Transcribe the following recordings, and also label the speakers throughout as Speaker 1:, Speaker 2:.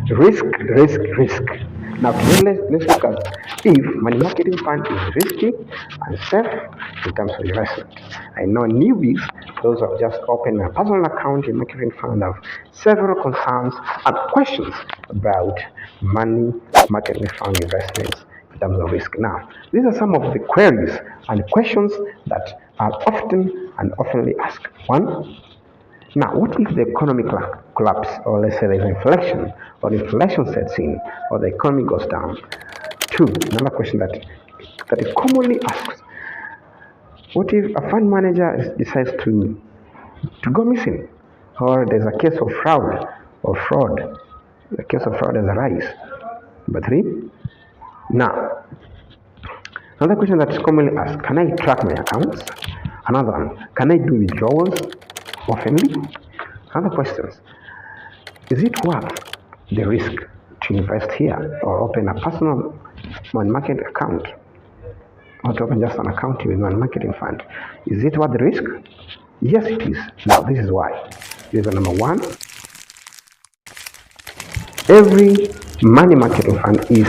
Speaker 1: Risk, risk, risk. Now today let's look at if money marketing fund is risky and safe in terms of investment. I know newbies, those who have just opened a personal account in marketing fund, have several concerns and questions about money marketing fund investments in terms of risk. Now, these are some of the queries and questions that are oftenly asked. One, now, what if the economy collapse, or let's say there's inflation, or inflation sets in, or the economy goes down? Two, another question that is commonly asked: what if a fund manager decides to go missing, or there's a case of fraud? The case of fraud has arisen. Number three, now another question that is commonly asked: can I track my accounts? Another one: can I do withdrawals oftenly? Other questions: is it worth the risk to invest here or open a personal money market account or to open just an account with one marketing fund? Is it worth the risk? Yes, it is. Now, this is why. Reason number one: every money marketing fund is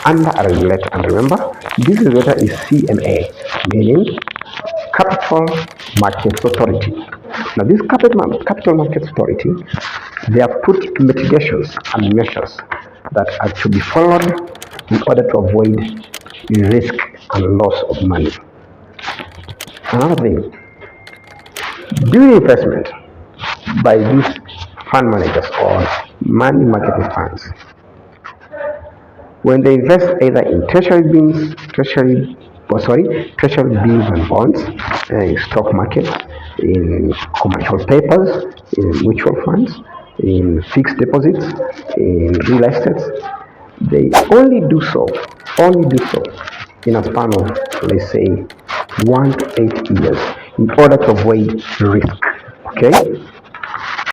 Speaker 1: under a regulator, and remember, this regulator is CMA, meaning Capital Markets Authority. Now, this Capital Markets Authority, they have put mitigations and measures that are to be followed in order to avoid risk and loss of money. Another thing, doing investment by these fund managers or money marketing funds, when they invest either in treasury bills and bonds, in stock markets, in commercial papers, in mutual funds, in fixed deposits, in real estates, they only do so in a span of, let's say, 1 to 8 years in order to avoid risk. Okay?